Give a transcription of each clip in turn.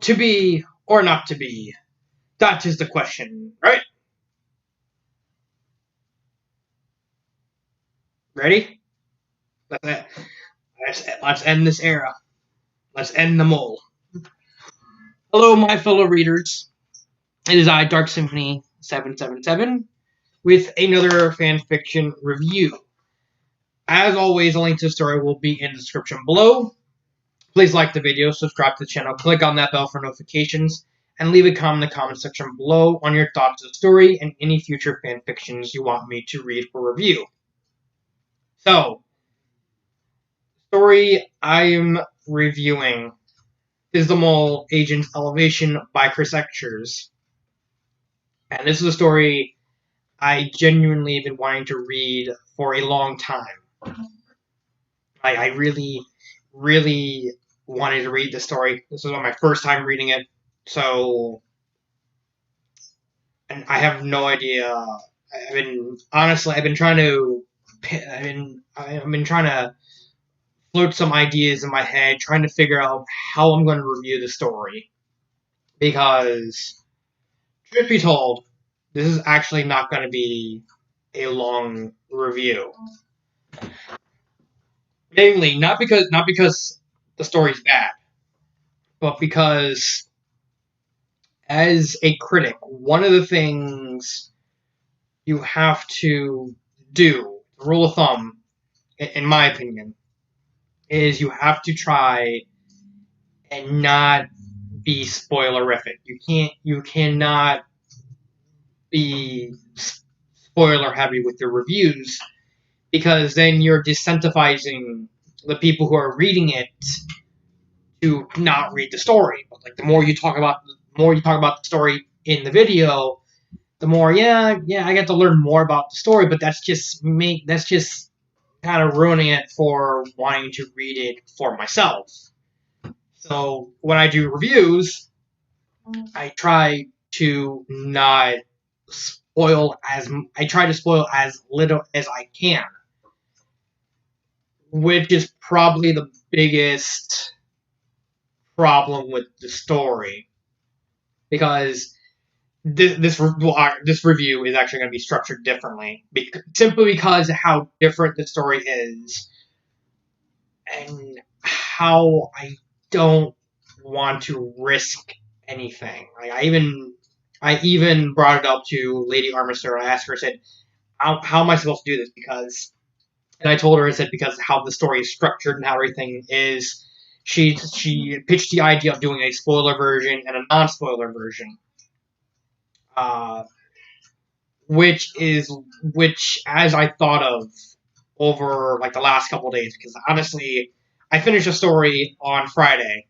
To be or not to be? That is the question, right? Ready? Let's end this era. Let's end the mole. Hello, my fellow readers. It is I, Dark Symphony 777, with another fanfiction review. As always, a link to the story will be in the description below. Please like the video, subscribe to the channel, click on that bell for notifications, and leave a comment in the comment section below on your thoughts of the story and any future fanfictions you want me to read for review. So, the story I am reviewing is The Mole Agent's Elevation by Chris Extras. And this is a story I genuinely have been wanting to read for a long time. I really, really wanted to read the story. This was my first time reading it, so, and I have no idea. I've been trying to float some ideas in my head, trying to figure out how I'm going to review the story. Because, truth be told, this is actually not going to be a long review. Mainly, not because the story's bad, but because as a critic, one of the things you have to do, the rule of thumb, in my opinion, is you have to try and not be spoilerific. You cannot be spoiler heavy with your reviews, because then you're disincentivizing the people who are reading it to not read the story. But like the more you talk about the story in the video, the more I get to learn more about the story, but that's just kind of ruining it for wanting to read it for myself. So when I do reviews, I try to spoil as little as I can, which is probably the biggest problem with the story, because this review is actually going to be structured differently, simply because of how different the story is, and how I don't want to risk anything. Like I even brought it up to Lady Armister. I asked her, I said, how am I supposed to do this? And I told her, I said, because how the story is structured and how everything is, she pitched the idea of doing a spoiler version and a non-spoiler version. Which as I thought of over like the last couple of days, because honestly, I finished a story on Friday,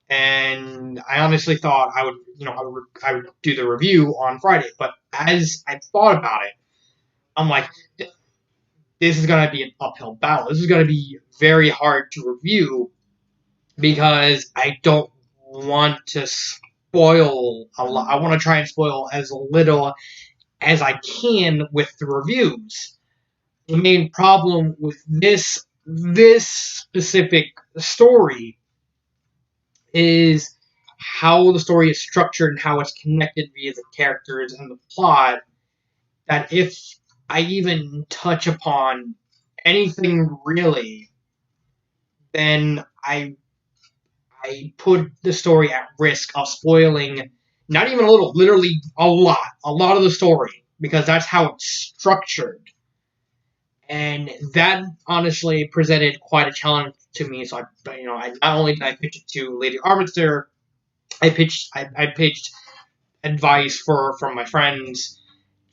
and I honestly thought I would do the review on Friday. But as I thought about it, I'm like, this is gonna be an uphill battle. This is gonna be very hard to review, because I don't want to spoil a lot. I want to try and spoil as little as I can with the reviews. The main problem with this specific story is how the story is structured and how it's connected via the characters and the plot, that if I even touch upon anything really, then I put the story at risk of spoiling not even a little, literally a lot of the story, because that's how it's structured. And that honestly presented quite a challenge to me. So I not only did I pitch it to Lady Armister, I pitched advice from my friends,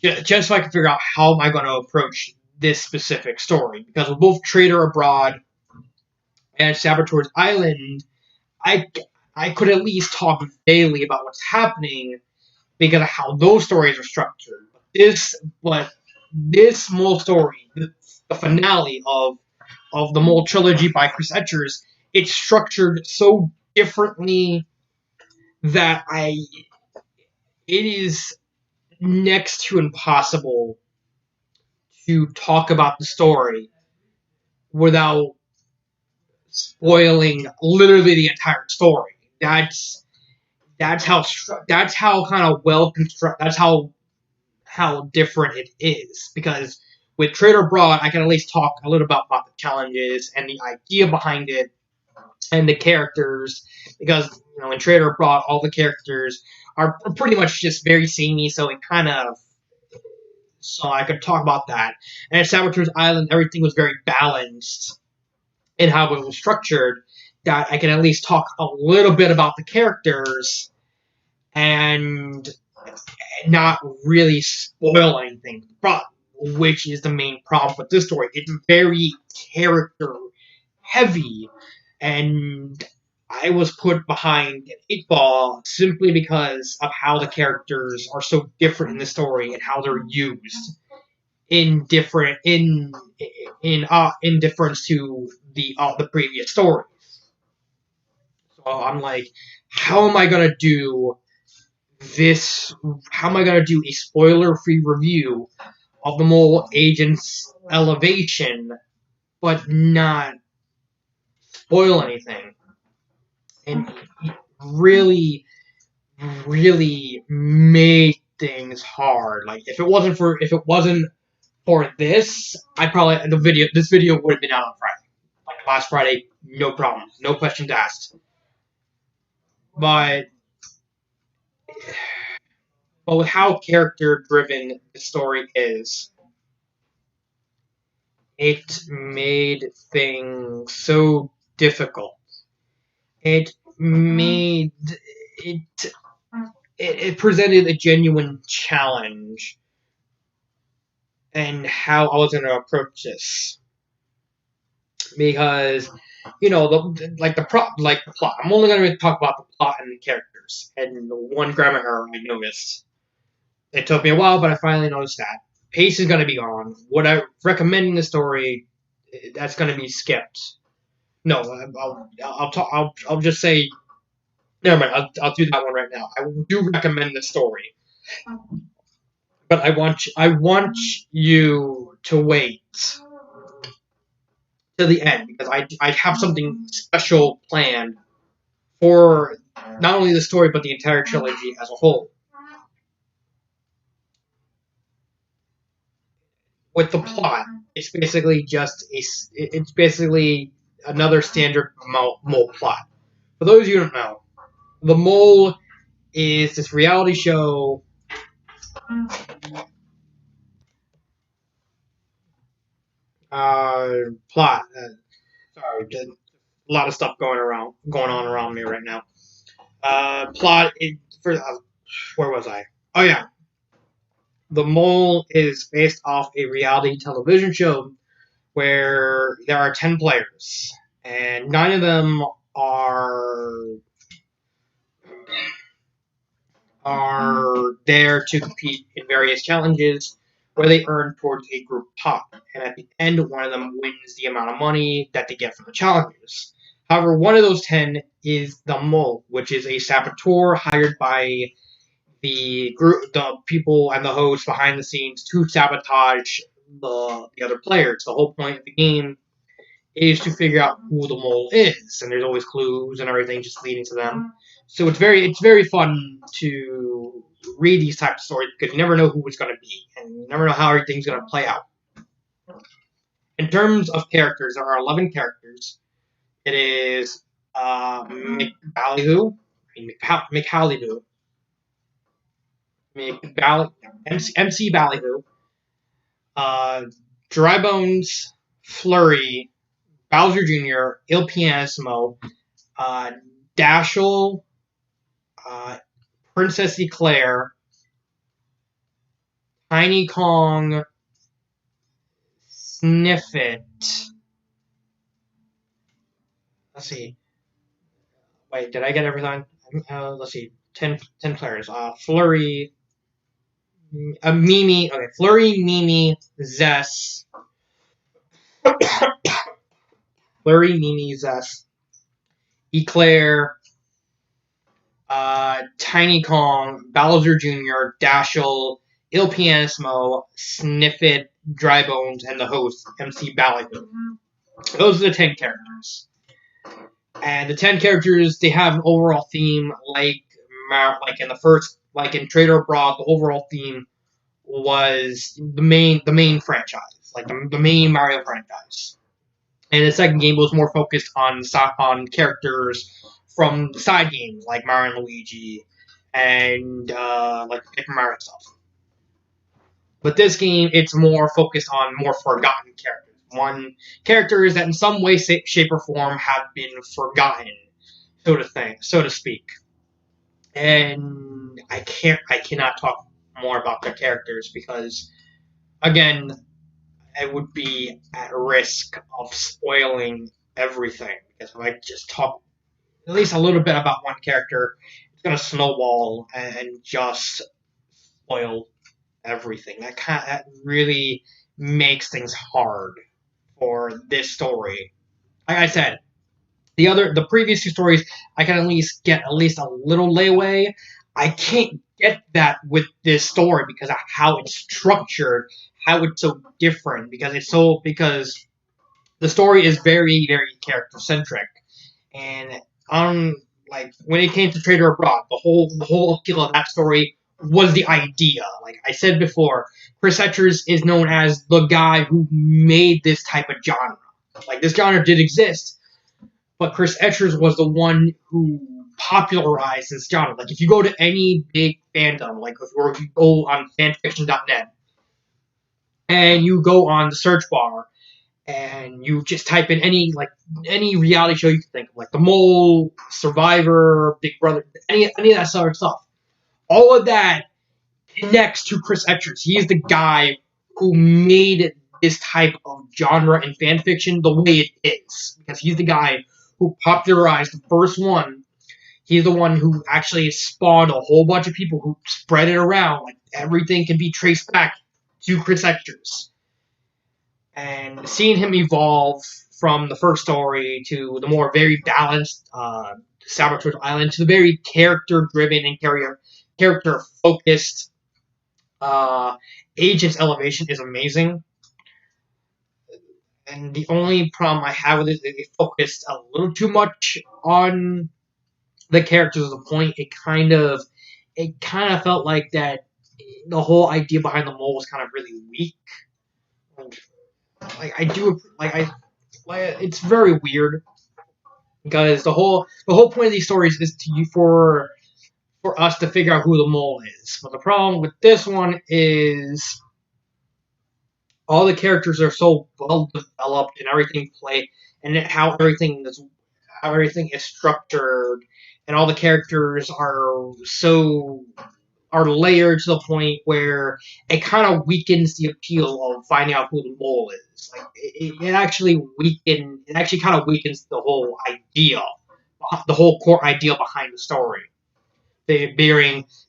just so I could figure out how am I going to approach this specific story. Because with both Traitor Abroad and Saboteur's Island, I could at least talk daily about what's happening because of how those stories are structured. But this Mole story, the finale of the Mole trilogy by Chris Etchers, it's structured so differently that it is next to impossible to talk about the story without spoiling literally the entire story. that's how kind of well constructed. That's how different it is, because with Trader Broad, I can at least talk a little about the challenges and the idea behind it and the characters, because in Trader Abroad all the characters are pretty much just very samey, so I could talk about that. And at Saboteur's Island, everything was very balanced in how it was structured. That I can at least talk a little bit about the characters and not really spoil anything, which is the main problem with this story. It's very character heavy, and I was put behind an 8 ball simply because of how the characters are so different in the story and how they're used in difference to the previous stories. So I'm like, how am I gonna do this? How am I gonna do a spoiler-free review of the Mole Agent's elevation, but not spoil anything? And really, really made things hard. Like if it wasn't for this, this video would have been out on Friday. Like last Friday, no problem, no questions asked. But with how character driven the story is, it made things so difficult. It made it it presented a genuine challenge and how I was going to approach this, because the plot. I'm only going to talk about the plot and the characters and the one grammar error I noticed. It took me a while, but I finally noticed that pace is going to be gone. What I recommending the story, that's going to be skipped. No, I'll just say. Never mind. I'll do that one right now. I do recommend the story, but I want you to wait to the end, because I have something special planned for not only the story but the entire trilogy as a whole. With the plot, it's basically another standard mole plot. For those of you who don't know, The Mole is this reality show. Plot. Sorry, a lot of stuff going on around me right now. Plot. Where was I? Oh yeah, The Mole is based off a reality television show where there are 10 players, and 9 of them are there to compete in various challenges where they earn towards a group pot, and at the end, one of them wins the amount of money that they get from the challenges. However, one of those 10 is the Mole, which is a saboteur hired by the people and the hosts behind the scenes to sabotage the other players. The whole point of the game is to figure out who the mole is, and there's always clues and everything just leading to them. So it's very fun to read these types of stories, because you never know who it's going to be, and you never know how everything's going to play out. In terms of characters, there are 11 characters. It is McBallyhoo, MC Ballyhoo, Dry Bones, Flurry, Bowser Jr., Il Pianissimo, Dashel, Princess Eclair, Tiny Kong, Sniffit. Let's see. Wait, did I get everything? Let's see. 10 players. Flurry, Mimi. Okay, Flurry, Mimi, Zess. Flurry, Mimi, Zess. Eclair, Tiny Kong, Bowser Jr., Dashel, Il Pianissimo, Sniffit, Dry Bones, and the host, MC Ballyhoo. Those are the 10 characters. And the 10 characters, they have an overall theme like like in the first, like in Trader Abroad, the overall theme was the main franchise, like the main Mario franchise. And the second game was more focused on characters from the side games like Mario and Luigi and like Paper Mario stuff. But this game, it's more focused on more forgotten characters. Characters that in some way, shape, or form have been forgotten, so to speak. And I cannot talk more about the characters because, again, I would be at risk of spoiling everything. Because if I just talk at least a little bit about one character, it's gonna snowball and just spoil everything. That really makes things hard for this story. Like I said, the previous two stories I can at least get a little leeway. I can't get that with this story because of how it's structured, how it's so different, because the story is very, very character centric. And on like when it came to Trader Abroad, the whole appeal of that story was the idea. Like I said before, Chris Etchers is known as the guy who made this type of genre. Like this genre did exist, but Chris Etchers was the one who popularized this genre. Like if you go to any big fandom, like if you go on fanfiction.net and you go on the search bar and you just type in any reality show you can think of, like The Mole, Survivor, Big Brother, any of that sort of stuff. All of that connects to Chris Etchers. He is the guy who made this type of genre in fan fiction the way it is, because he's the guy who popularized the first one. He's the one who actually spawned a whole bunch of people who spread it around. Like everything can be traced back to Chris Etchers. And seeing him evolve from the first story to the more very balanced Saboteur Island to the very character-driven and character-focused Agent's Elevation is amazing. And the only problem I have with it is they focused a little too much on the characters to the point it kind of felt like that the whole idea behind the mole was kind of really weak. It's very weird because the whole point of these stories is for us to figure out who the mole is. But the problem with this one is all the characters are so well developed and how everything is structured, and all the characters are layered to the point where it kind of weakens the appeal of finding out who the mole is. Like it actually kind of weakens the whole idea, the whole core idea behind the story.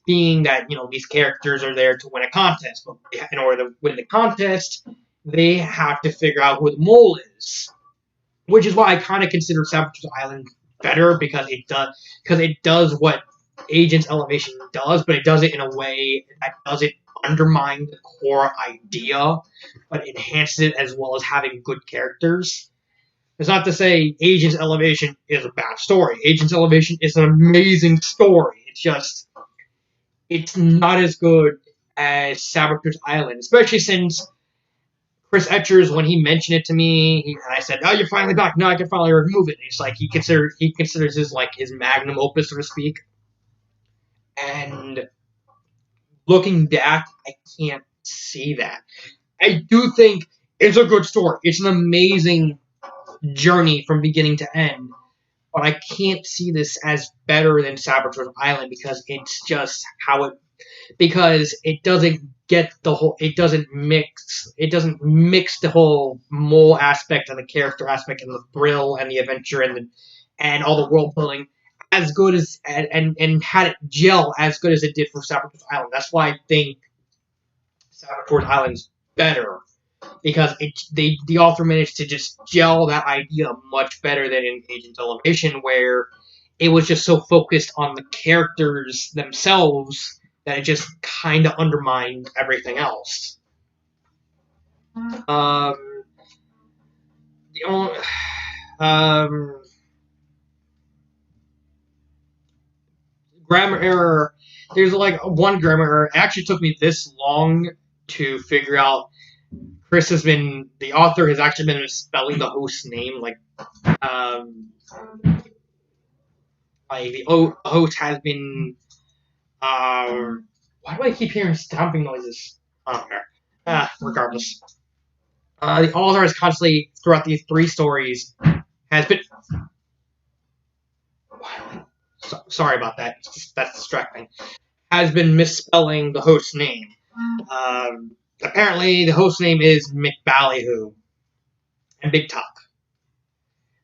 Being that these characters are there to win a contest, but in order to win the contest, they have to figure out who the mole is. Which is why I kind of consider Saboteur Island better because it does what Agent's Elevation does, but it does it in a way that doesn't undermine the core idea, but enhances it as well as having good characters. It's not to say Agent's Elevation is a bad story. Agent's Elevation is an amazing story. It's not as good as Saboteur Island, especially since Chris Etchers, when he mentioned it to me, and I said, "Oh, you're finally back. Now I can finally remove it." And it's like he considers his magnum opus, so to speak. And looking back, I can't see that. I do think it's a good story. It's an amazing journey from beginning to end. But I can't see this as better than Saboteur Island because it's just because it doesn't mix the whole mole aspect and the character aspect and the thrill and the adventure and all the world building as good as and had it gel as good as it did for Saboteur Island. That's why I think Saboteur Island's better, because the author managed to just gel that idea much better than in Agent Elevation, where it was just so focused on the characters themselves that it just kind of undermined everything else. The only, grammar error. There's like one grammar error. It actually took me this long to figure out. The author has actually been misspelling the host's name. Um, the host has been. Why do I keep hearing stomping noises? I don't care. Regardless. The author has constantly, throughout these three stories, has been. Sorry about that. That's distracting. Has been misspelling the host's name. Apparently, the host's name is McBallyhoo and Big Talk,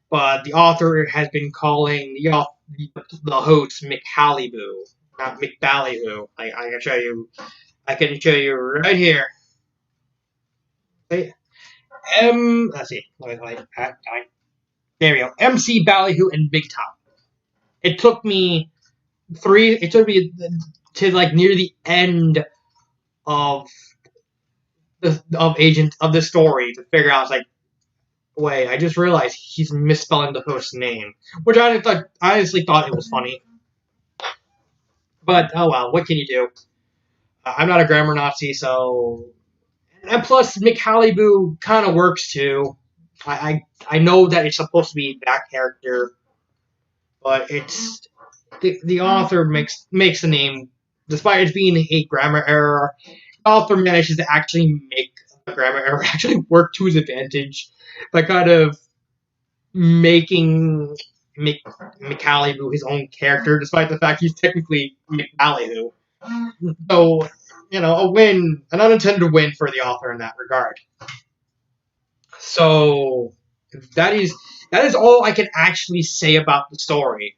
but the author has been calling the host McHallyboo, not McBallyhoo. I can show you. I can show you right here. Let's see. There we go. MC Ballyhoo and Big Top. It took me to like near the end of the story to figure out. It's like, wait, I just realized he's misspelling the host's name, which I honestly thought it was funny. But oh well, what can you do? I'm not a grammar Nazi, so. And plus, McHallyboo kind of works too. I know that it's supposed to be that character, but it's the author makes the name, despite it being a grammar error, the author manages to actually make the grammar error actually work to his advantage by kind of making McHallyboo his own character, despite the fact he's technically McBallyhoo. So, a win, an unintended win for the author in that regard. So that is all I can actually say about the story.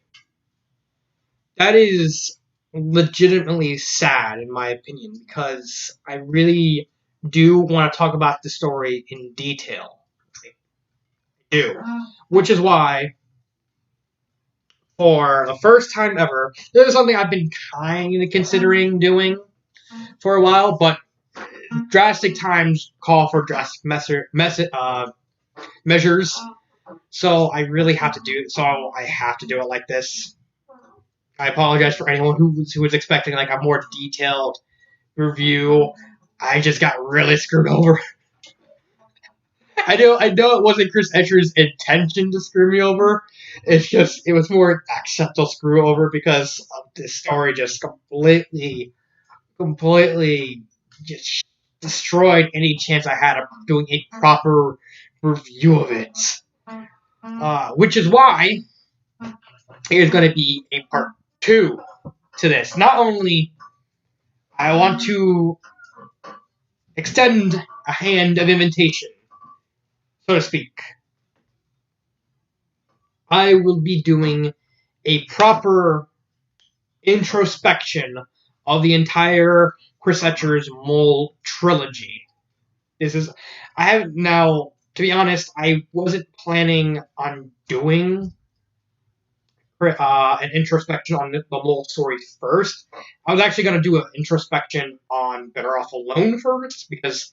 That is legitimately sad, in my opinion, because I really do want to talk about the story in detail. I do. Which is why, for the first time ever, this is something I've been kind of considering doing for a while, but drastic times call for drastic measures. So I really have to do it. So I have to do it like this. I apologize for anyone who was expecting like a more detailed review. I just got really screwed over. I know it wasn't Chris Escher's intention to screw me over. It was more accidental screw over because this story just completely just destroyed any chance I had of doing a proper review of it. Which is why there's going to be a part 2 to this. Not only I want to extend a hand of invitation, so to speak. I will be doing a proper introspection of the entire Chris Escher's Mole trilogy. I have now, to be honest, I wasn't planning on doing an introspection on the Mole story first. I was actually going to do an introspection on Better Off Alone first, because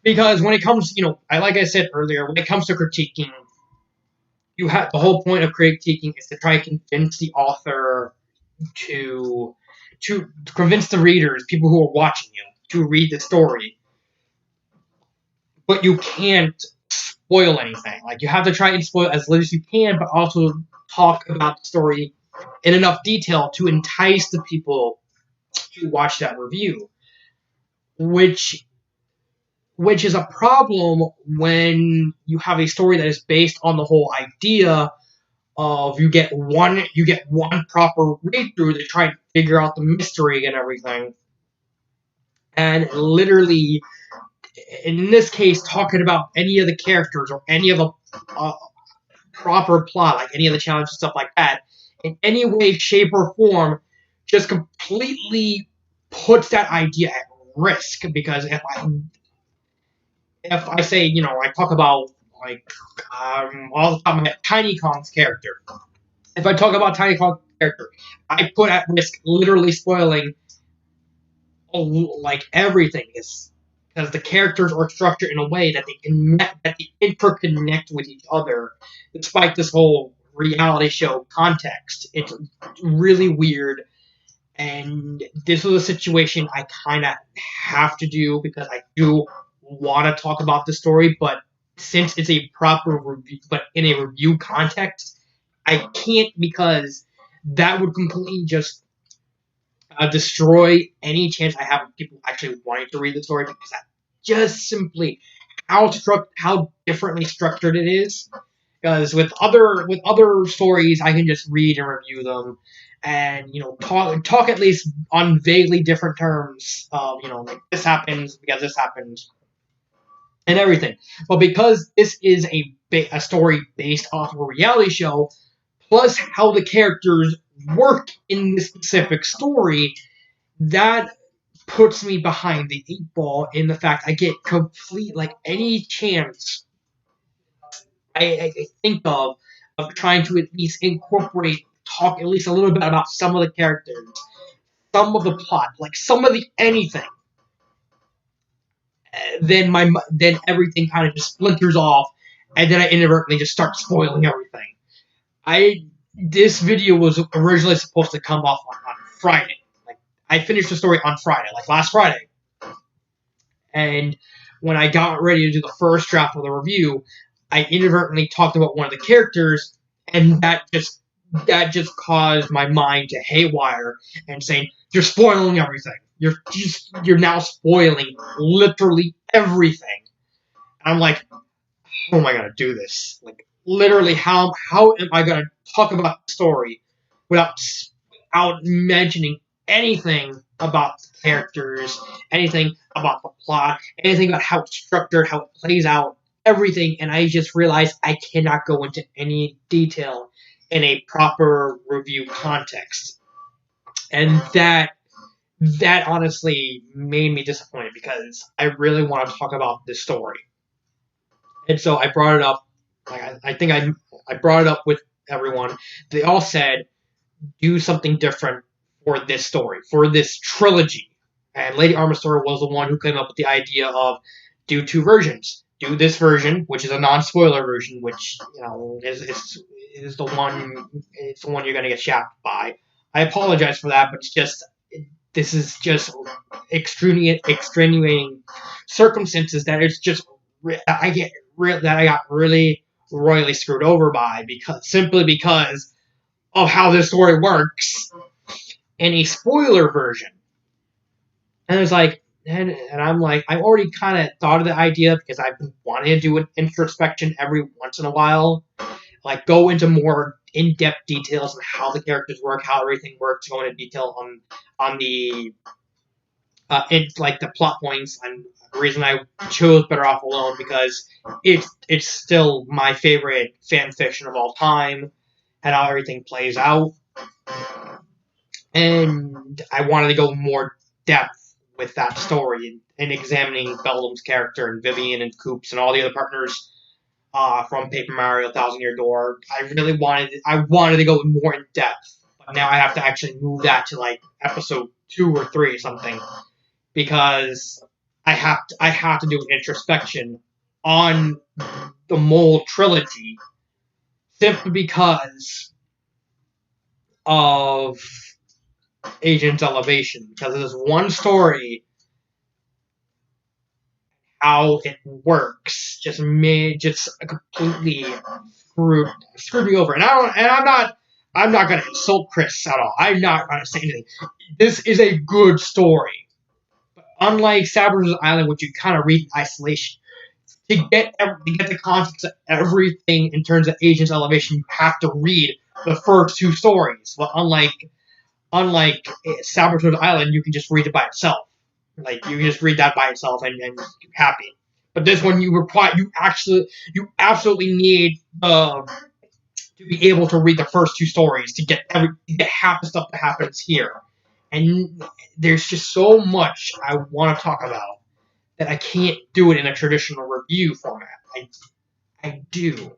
when it comes, like I said earlier, when it comes to critiquing, the whole point of critiquing is to try and convince the author to convince the readers, people who are watching you, to read the story. But you can't spoil anything. Like, you have to try and spoil as little as you can, but also talk about the story in enough detail to entice the people to watch that review. Which is a problem when you have a story that is based on the whole idea of you get one proper read through to try and figure out the mystery and everything. And literally, in this case, talking about any of the characters or any of the proper plot, like any of the challenges, stuff like that, in any way, shape, or form, just completely puts that idea at risk. Because if I say, I talk about, all the time, Tiny Kong's character. If I talk about Tiny Kong's character, I put at risk literally spoiling, everything. Because the characters are structured in a way that they interconnect with each other, despite this whole reality show context. It's really weird, and this was a situation I kind of have to do because I do want to talk about the story, but since it's a proper review, but in a review context, I can't because that would completely just destroy any chance I have of people actually wanting to read the story because that just simply how differently structured it is. Because with other stories, I can just read and review them, and talk at least on vaguely different terms of like this happens because this happens and everything. But because this is a story based off of a reality show, plus how the characters work in this specific story, that puts me behind the eight ball in the fact I get complete like any chance I think of trying to at least talk at least a little bit about some of the characters, some of the plot, like some of the anything. Then everything kind of just splinters off, and then I inadvertently just start spoiling everything. This video was originally supposed to come off on Friday. Like I finished the story on Friday, like last Friday. And when I got ready to do the first draft of the review, I inadvertently talked about one of the characters, and that just caused my mind to haywire and saying, "You're spoiling everything. You're now spoiling literally everything." And I'm like, "How am I gonna do this? Like, literally, how am I gonna talk about the story without mentioning anything about the characters, anything about the plot, anything about how it's structured, how it plays out, everything?" And I just realized I cannot go into any detail in a proper review context. And that honestly made me disappointed because I really want to talk about this story. And so I brought it up. I think I brought it up with everyone. They all said, do something different for this story, for this trilogy. And Lady Armastar was the one who came up with the idea of do two versions. Do this version, which is a non-spoiler version, which is the one you're gonna get shafted by. I apologize for that, but this is just extenuating circumstances that it's just I got really royally screwed over by because of how this story works in a spoiler version. And it's like, and I'm like, I've already kind of thought of the idea because I've been wanting to do an introspection every once in a while, like go into more in-depth details on how the characters work, how everything works, go into detail on the like the plot points. And the reason I chose Better Off Alone because it's still my favorite fan fiction of all time, and how everything plays out. And I wanted to go more depth with that story and examining Beldam's character and Vivian and Coops and all the other partners from Paper Mario: Thousand Year Door. I wanted to go more in depth, but now I have to actually move that to like episode 2 or 3 or something because I have to do an introspection on the Mole trilogy simply because of Agent's Elevation, because there's one story, how it works just completely screwed me over. And I'm not gonna insult Chris at all. I'm not gonna say anything. This is a good story. But unlike Saboteur's Island, which you kind of read in isolation, to get the context of everything in terms of Agent's Elevation, you have to read the first 2 stories. But unlike Saboteur's Island, you can just read it by itself. Like you can just read that by itself and you're happy. But this one, you absolutely need to be able to read the first 2 stories to get half the stuff that happens here. And there's just so much I want to talk about that I can't do it in a traditional review format. I do.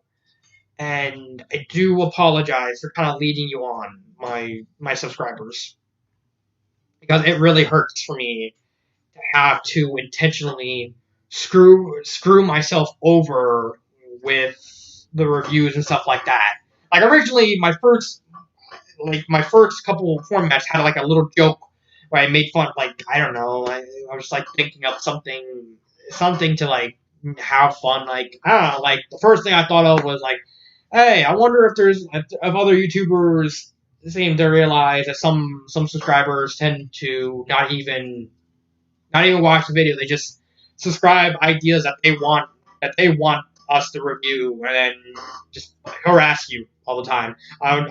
And I do apologize for kind of leading you on, my subscribers. Because it really hurts for me to have to intentionally screw myself over with the reviews and stuff like that. like originally my first couple of formats had like a little joke where I made fun, like I don't know, I was like thinking of something to like have fun, like I don't know, like the first thing I thought of was like, hey, I wonder if other YouTubers seem to realize that some subscribers tend to not even watch the video, they just subscribe ideas that they want us to review and then just harass you all the time. I don't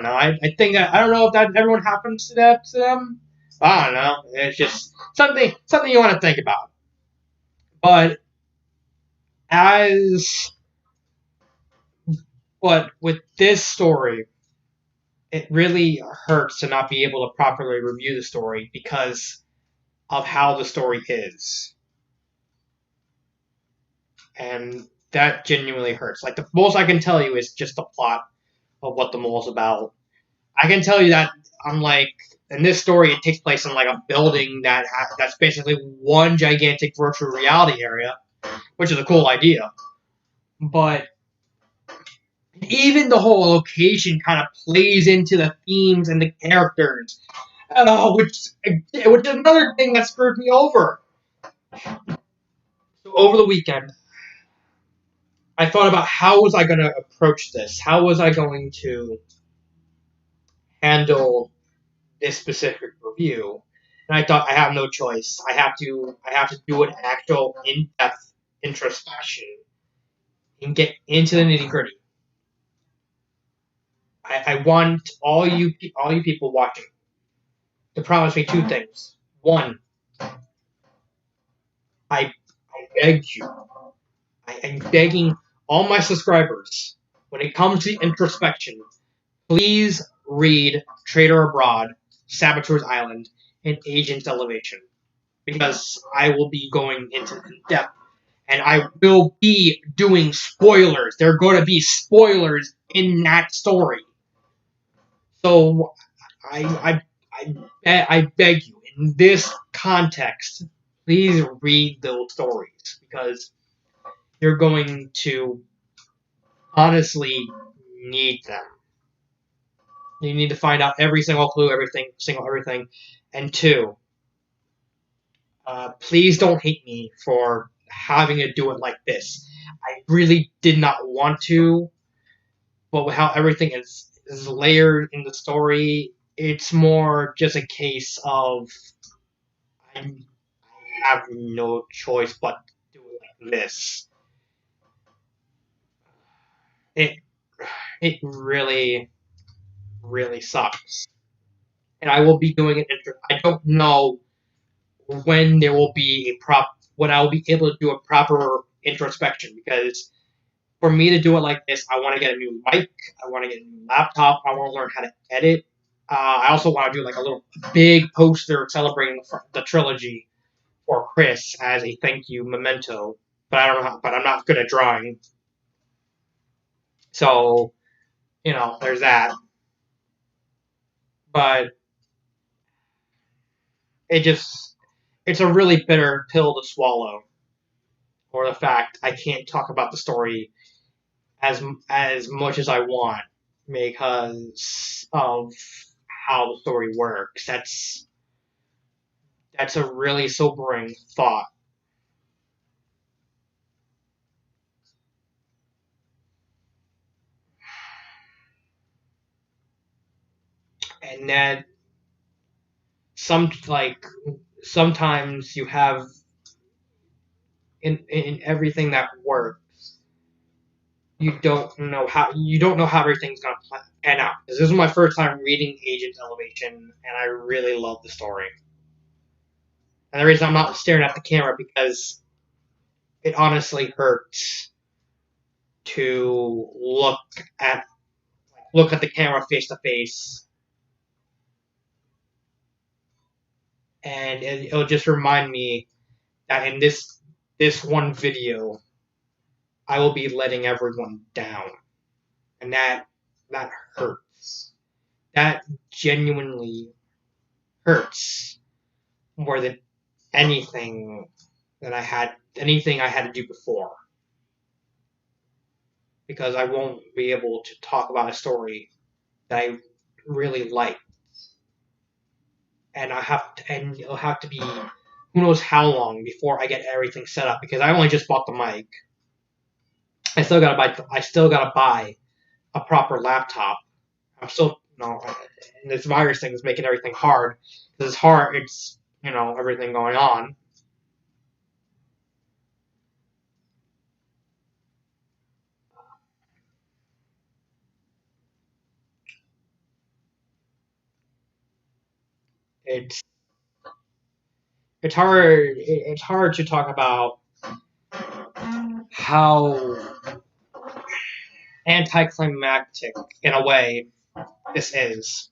know. I think that I don't know if that everyone happens to that to them. I don't know. It's just something you want to think about. But as but with this story, it really hurts to not be able to properly review the story because of how the story is, and that genuinely hurts. Like the most I can tell you is just the plot of what the mole's about. I can tell you that unlike in this story, it takes place in like a building that's basically one gigantic virtual reality area, which is a cool idea. But even the whole location kind of plays into the themes and the characters, which is another thing that screwed me over. So over the weekend, I thought about how was I going to approach this? How was I going to handle this specific review? And I thought I have no choice. I have to do an actual in-depth introspection and get into the nitty-gritty. I want all you people watching to promise me two things. One, I beg you, I'm begging all my subscribers, when it comes to introspection, please read Trader Abroad, Saboteur's Island, and Agent's Elevation. Because I will be going into depth, and I will be doing spoilers. There are going to be spoilers in that story. So I beg you, in this context, please read those stories because you're going to honestly need them. You need to find out every single clue, everything. And two, please don't hate me for having to do it like this. I really did not want to, but with how everything is layered in the story, it's more just a case of I have no choice but to do it like this. It it really sucks, and I will be doing it. I don't know when there will be when I will be able to do a proper introspection because for me to do it like this, I want to get a new mic, I want to get a new laptop, I want to learn how to edit. I also want to do like a little big poster celebrating the trilogy for Chris as a thank you memento. But I don't know but I'm not good at drawing, so there's that. But it's a really bitter pill to swallow, or the fact I can't talk about the story as much as I want because of how the story works. That's a really sobering thought. And that sometimes you have in everything that works, you don't know how everything's gonna pan out. This is my first time reading Agent Elevation, and I really love the story. And the reason I'm not staring at the camera because it honestly hurts to at look at the camera face to face, and it'll just remind me that in this one video, I will be letting everyone down, and that hurts. That genuinely hurts more than anything anything I had to do before. because I won't be able to talk about a story that I really like, and it'll have to be who knows how long before I get everything set up because I only just bought the mic. I still gotta buy a proper laptop. I'm still, and this virus thing is making everything hard. It's hard. It's everything going on. It's it's hard to talk about how anticlimactic in a way this is.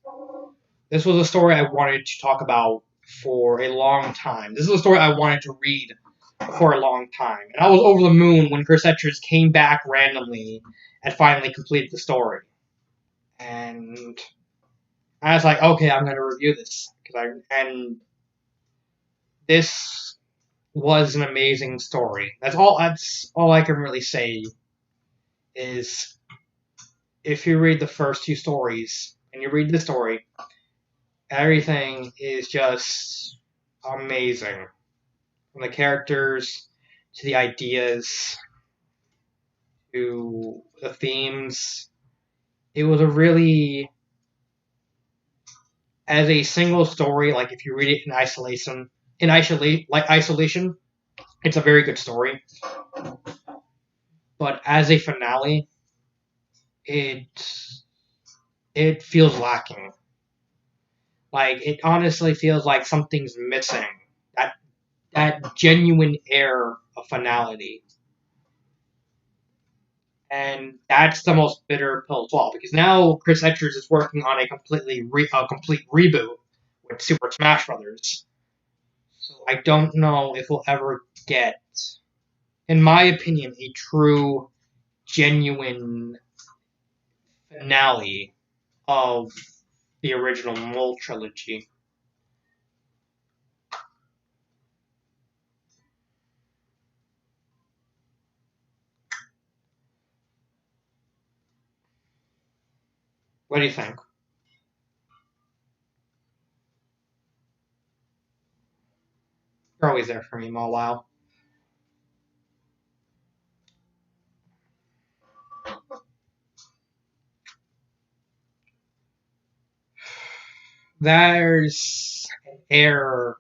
This was a story I wanted to talk about for a long time. This is a story I wanted to read for a long time. And I was over the moon when Chris Etchers came back randomly and finally completed the story. And I was like, okay, I'm going to review this. And this was an amazing story. That's all I can really say is if you read the first two stories and you read the story, everything is just amazing. From the characters to the ideas to the themes. It was a really, as a single story, like if you read it in isolation, it's a very good story. But as a finale, it feels lacking. Like it honestly feels like something's missing. That genuine air of finality. And that's the most bitter pill to swallow because now Chris Etchers is working on a complete reboot with Super Smash Brothers. So I don't know if we'll ever get, in my opinion, a true, genuine finale of the original Mole trilogy. What do you think? You're always there for me, Mo. Wow. There's an air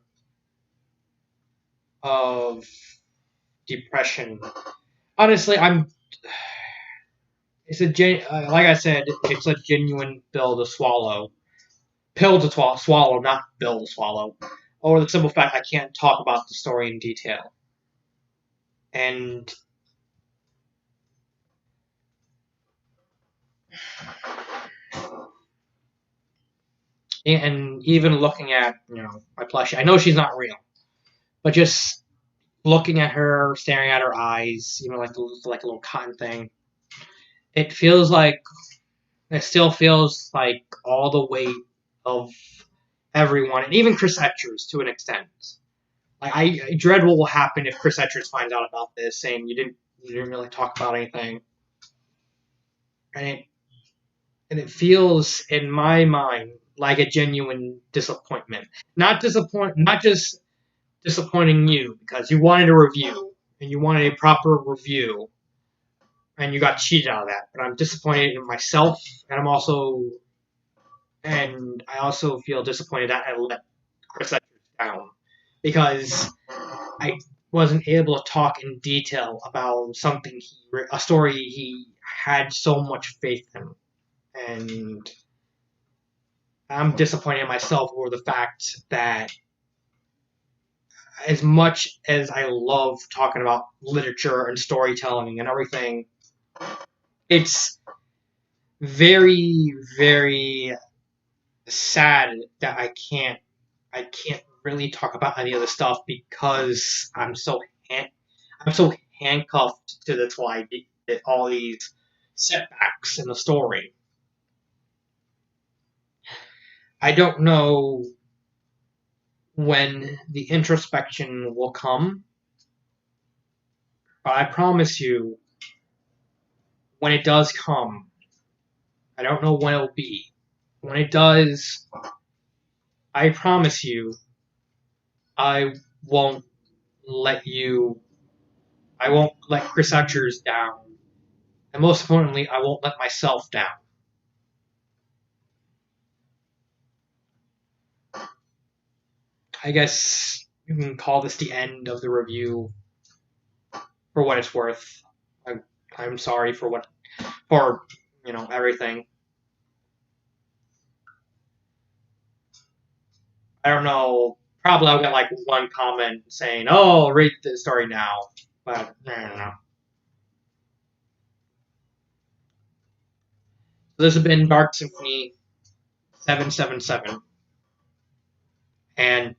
of depression. Honestly, it's like I said, it's a genuine pill to swallow, not bill to swallow. Or the simple fact I can't talk about the story in detail. And even looking at my plushie, I know she's not real, but just looking at her, staring at her eyes, like a little cotton thing, it still feels like all the weight of everyone, and even Chris Etchers to an extent. Like I dread what will happen if Chris Etchers finds out about this, saying you didn't really talk about anything, and it feels in my mind like a genuine disappointment. Not just disappointing you because you wanted a review and you wanted a proper review and you got cheated out of that. But I'm disappointed in myself, and I also feel disappointed that I let Chris Etchers down because I wasn't able to talk in detail about a story he had so much faith in, and I'm disappointed in myself over the fact that as much as I love talking about literature and storytelling and everything, it's very, very sad that I can't really talk about any of the stuff because I'm so handcuffed to this why all these setbacks in the story. I don't know when the introspection will come, but I promise you when it does come, I don't know when it'll be. When it does, I promise you, I won't let you. I won't let Chris Etchers down. And most importantly, I won't let myself down. I guess you can call this the end of the review for what it's worth. I'm sorry for everything. I don't know. Probably I'll get like one comment saying, "Oh, read the story now," but I don't know. So this has been Dark Symphony 777, and